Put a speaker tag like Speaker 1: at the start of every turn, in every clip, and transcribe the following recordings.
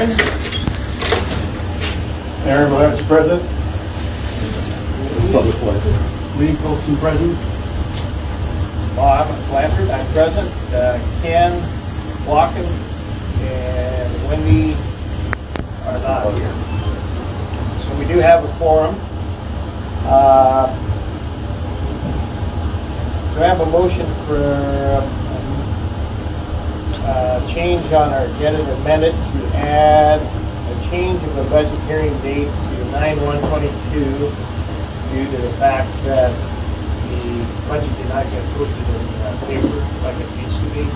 Speaker 1: Aaron?
Speaker 2: Aaron Blanchard's present. Public place.
Speaker 1: Lee Colson present.
Speaker 3: Bob Blanchard, I'm present. Ken Walken and Wendy are not here. So we do have a quorum. Do I have a motion for change on our agenda to amend it to add a change of the budget hearing date to 9/1/22 due to the fact that the budget did not get posted in paper like it needs to be?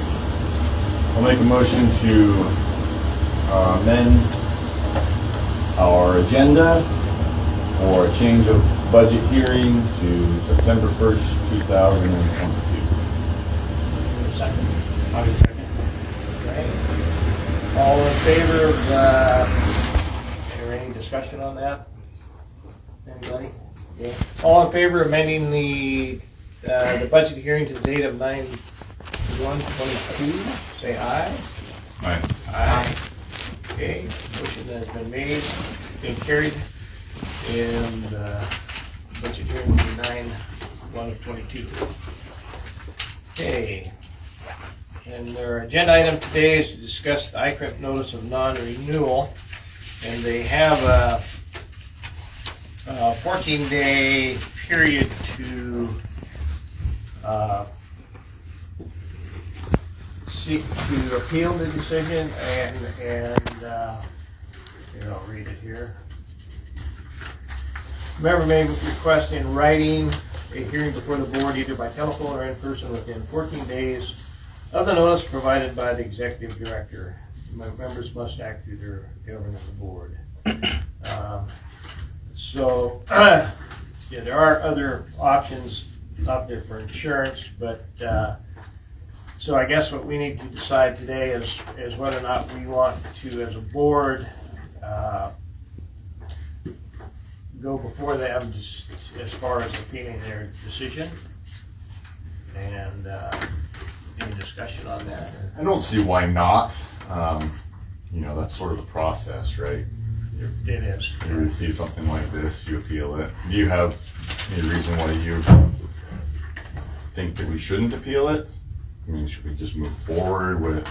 Speaker 2: I'll make a motion to amend our agenda for a change of budget hearing to September 1st, 2022.
Speaker 3: Second.
Speaker 1: I'll be second.
Speaker 3: Okay. All in favor of, is there any discussion on that? Anybody? Yeah. All in favor of amending the budget hearing to the date of 9/1/22, say aye.
Speaker 2: Aye.
Speaker 3: Aye. Okay, motion has been made and carried, and budget hearing will be 9/1/22. Okay. And their agenda item today is to discuss the ICRMP notice of non-renewal, and they have a 14-day period to seek to appeal the decision, and here, I'll read it here. Member may request in writing a hearing before the board either by telephone or in person within 14 days of the notice provided by the executive director. Members must act through their government of the board. Yeah, there are other options out there for insurance, but so I guess what we need to decide today is whether or not we want to, as a board, go before them as far as appealing their decision. And any discussion on that?
Speaker 2: I don't see why not. That's sort of the process, right?
Speaker 3: It is.
Speaker 2: You receive something like this, you appeal it. Do you have any reason why you think that we shouldn't appeal it? I mean, should we just move forward with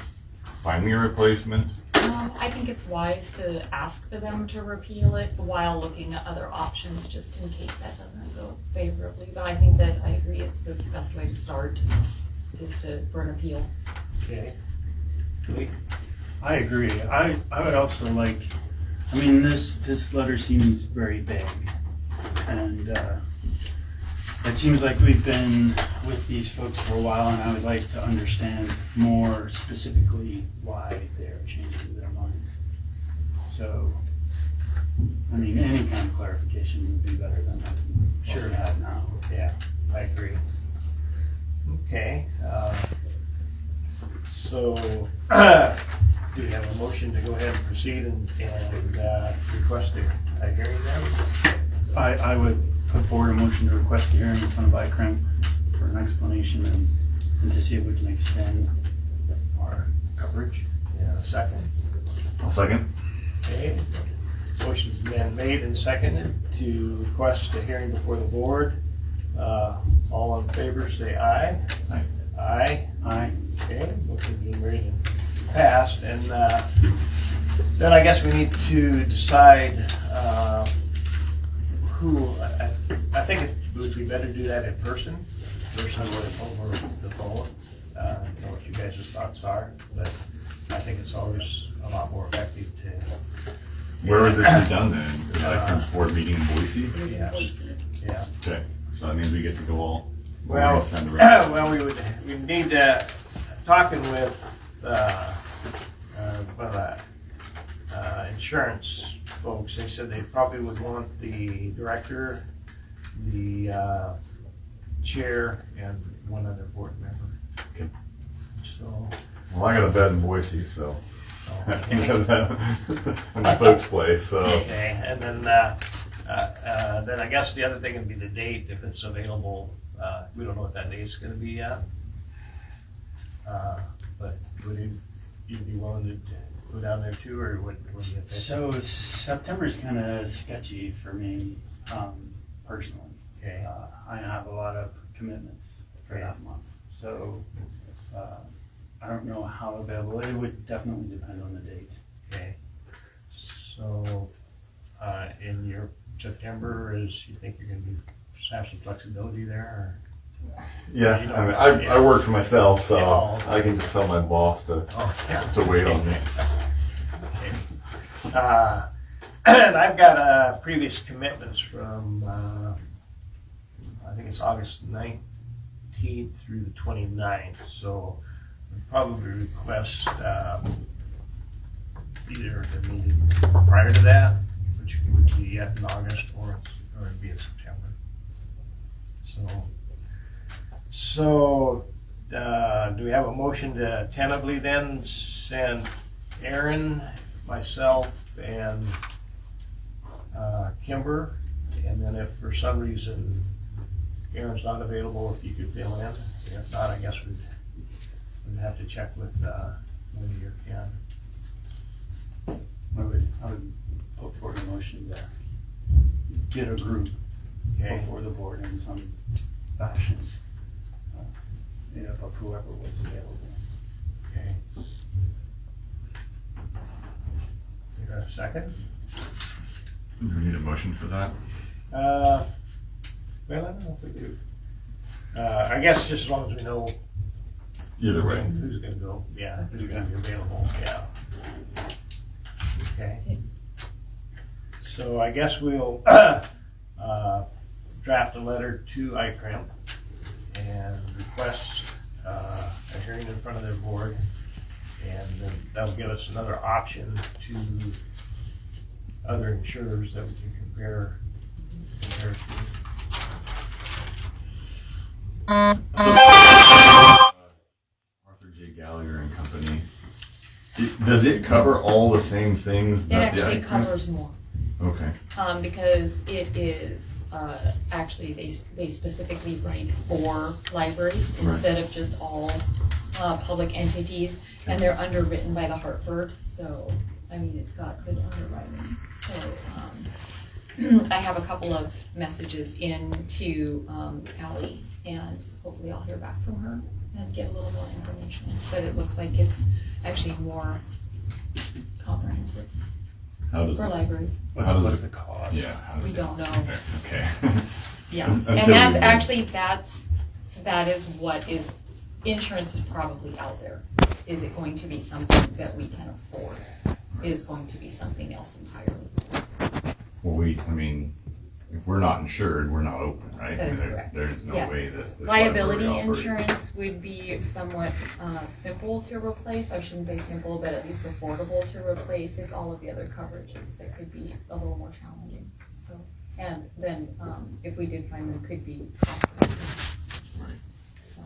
Speaker 2: finding a replacement?
Speaker 4: I think it's wise to ask for them to repeal it while looking at other options, just in case that doesn't go favorably. But I think that I agree it's the best way to start is for an appeal.
Speaker 3: Okay. Lee?
Speaker 1: I agree. I would also like, this letter seems very vague, and it seems like we've been with these folks for a while, and I would like to understand more specifically why they're changing their mind. So, any kind of clarification would be better than what we have now.
Speaker 3: Yeah, I agree. Okay. So, do we have a motion to go ahead and proceed and request a hearing then?
Speaker 1: I would put forward a motion to request a hearing in front of ICRMP for an explanation and to see if we can extend our coverage.
Speaker 3: Yeah, second.
Speaker 2: I'll second.
Speaker 3: Okay. Motion's been made and seconded to request a hearing before the board. All in favor say aye.
Speaker 2: Aye.
Speaker 3: Aye.
Speaker 1: Aye.
Speaker 3: Okay, motion's been made and passed, and then I guess we need to decide who. I think it would be better to do that in person versus over the phone. I don't know what you guys' thoughts are, but I think it's always a lot more effective to.
Speaker 2: Where would this be done then? Is ICRMP's board meeting in Boise?
Speaker 3: Yes. Yeah.
Speaker 2: Okay, so that means we get to go all.
Speaker 3: Well,
Speaker 2: send the rest.
Speaker 3: well, we need talking with insurance folks. They said they probably would want the director, the chair, and one other board member.
Speaker 2: Okay.
Speaker 3: So.
Speaker 2: Well, I got a bed in Boise, so.
Speaker 3: Okay.
Speaker 2: In my folks' place, so.
Speaker 3: Okay, and then I guess the other thing would be the date, if it's available. We don't know what that date's going to be yet. But would you be willing to go down there too, or what do you think?
Speaker 1: So September's kind of sketchy for me, personally.
Speaker 3: Okay.
Speaker 1: I have a lot of commitments for
Speaker 3: Okay.
Speaker 1: that month, so I don't know how available. It would definitely depend on the date.
Speaker 3: Okay. So, in your September, you think you're gonna have some flexibility there,
Speaker 2: Yeah,
Speaker 3: You know,
Speaker 2: I mean, I work for myself, so
Speaker 3: Oh.
Speaker 2: I can just tell my boss to
Speaker 3: or? Oh, yeah.
Speaker 2: wait on me.
Speaker 3: Okay. And I've got, previous commitments from, I think it's August 19th through the 29th, so I'd probably request, either the meeting prior to that, which would be in August, or it'd be in September. So, do we have a motion to tentatively then send Aaron, myself, and Kimber, and then if for some reason Aaron's not available, if you could fill in. If not, I guess we'd have to check with Wendy or Ken.
Speaker 1: I would put forward a motion to get a group
Speaker 3: Okay.
Speaker 1: before the board in some fashion, of whoever was available.
Speaker 3: Okay. You got a second?
Speaker 2: Do we need a motion for that?
Speaker 3: Well, I don't know if we do. I guess just as long as we know
Speaker 2: Either way.
Speaker 3: who's gonna go, yeah, who's gonna be available, yeah. Okay. So I guess we'll draft a letter to ICRMP and request a hearing in front of their board, and then that'll give us another option to other insurers that we can compare to.
Speaker 2: Arthur J. Gallagher and Company. Does it cover all the same things?
Speaker 4: It
Speaker 2: that the
Speaker 4: actually
Speaker 2: ICRMP?
Speaker 4: covers more.
Speaker 2: Okay.
Speaker 4: Because it is, actually, they specifically write for libraries
Speaker 2: Right.
Speaker 4: instead of just all public entities, and they're underwritten by the Hartford, so, I mean, it's got good underwriting. So, I have a couple of messages in to Ally, and hopefully I'll hear back from her and get a little more information, but it looks like it's actually more comprehensive
Speaker 2: How does
Speaker 4: for libraries.
Speaker 2: How does
Speaker 1: What's
Speaker 2: it-
Speaker 1: the cost?
Speaker 2: Yeah. How does
Speaker 4: We
Speaker 2: it-
Speaker 4: don't know.
Speaker 2: Okay.
Speaker 4: Yeah,
Speaker 2: Until
Speaker 4: and
Speaker 2: we
Speaker 4: that's
Speaker 2: do.
Speaker 4: actually, that is what is, insurance is probably out there. Is it going to be something that we can afford? Is going to be something else entirely?
Speaker 2: Well, I mean, if we're not insured, we're not open, right?
Speaker 4: That is
Speaker 2: There's-
Speaker 4: correct.
Speaker 2: There's no
Speaker 4: Yes.
Speaker 2: way that this
Speaker 4: Liability
Speaker 2: library operates.
Speaker 4: insurance would be somewhat simple to replace. I shouldn't say simple, but at least affordable to replace. It's all of the other coverages that could be a little more challenging. So, and then if we did find them, could be costly.
Speaker 2: Right.
Speaker 4: So.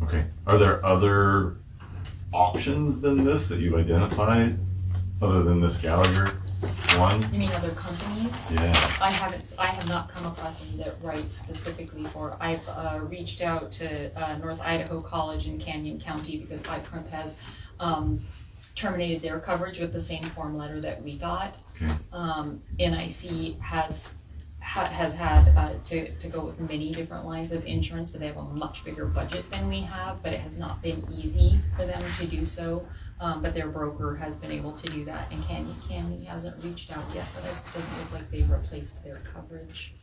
Speaker 2: Okay. Are there other options than this that you've identified, other than this Gallagher one?
Speaker 4: You mean other companies?
Speaker 2: Yeah.
Speaker 4: I have not come across any that write specifically for, I've reached out to North Idaho College in Canyon County because ICRMP has terminated their coverage with the same form letter that we got.
Speaker 2: Okay.
Speaker 4: NIC has had to go with many different lines of insurance, but they have a much bigger budget than we have, but it has not been easy for them to do so. But their broker has been able to do that, and Canyon hasn't reached out yet, but it doesn't look like they've replaced their coverage.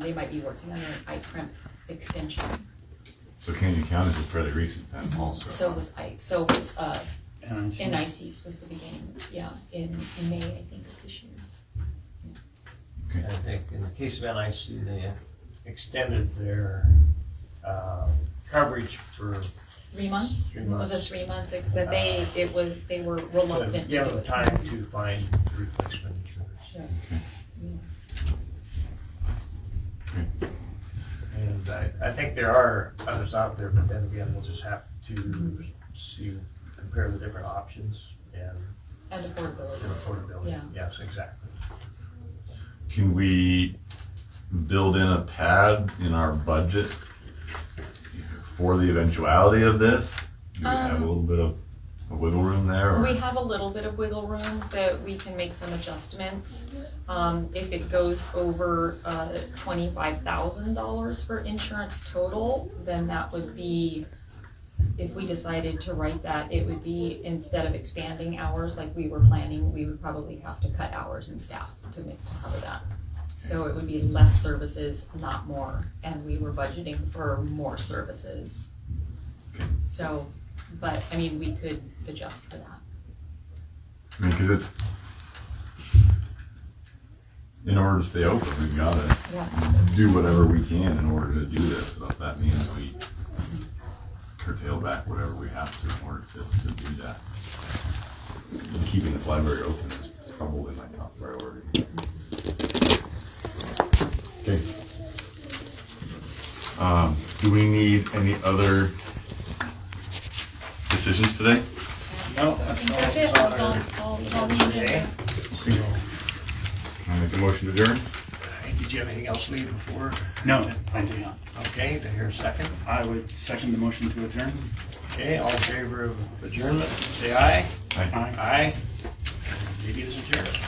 Speaker 4: They might be working on an ICRMP extension.
Speaker 2: So Canyon County is fairly recent then also.
Speaker 4: So was NIC's was the beginning, yeah, in May, I think, of this year.
Speaker 2: Okay.
Speaker 3: I think in the case of NIC, they extended their coverage for
Speaker 4: 3 months?
Speaker 3: 3
Speaker 4: Was it
Speaker 3: months.
Speaker 4: 3 months? That they were reluctant to do
Speaker 3: give them
Speaker 4: it.
Speaker 3: time to find replacement insurance.
Speaker 4: Sure.
Speaker 2: Okay.
Speaker 3: And I think there are others out there, but then again, we'll just have to compare the different options
Speaker 4: And affordability.
Speaker 3: and affordability.
Speaker 4: Yeah.
Speaker 3: Yes, exactly.
Speaker 2: Can we build in a pad in our budget for the eventuality of this? Do we have a little bit of a wiggle room there? Or?
Speaker 4: We have a little bit of wiggle room that we can make some adjustments. If it goes over $25,000 for insurance total, then that would be, if we decided to write that, it would be, instead of expanding hours like we were planning, we would probably have to cut hours and staff to cover that. So it would be less services, not more, and we were budgeting for more services. So, but, I mean, we could adjust for that.
Speaker 2: I mean, because it's, in order to stay open, we've got to do whatever we can in order to do this. So if that means we curtail back whatever we have to in order to do that. And keeping this library open is probably my top priority. Okay. Do we need any other decisions today?
Speaker 1: No,
Speaker 4: That's it, that's all on the agenda.
Speaker 2: I make a motion to adjourn?
Speaker 5: Did you have anything else to leave before?
Speaker 1: no, I do not.
Speaker 5: Okay, to hear a second.
Speaker 1: I would second the motion to adjourn.
Speaker 5: Okay, all in favor of adjournment, say aye.
Speaker 2: Aye.
Speaker 1: Aye.
Speaker 5: Aye. Meeting is adjourned.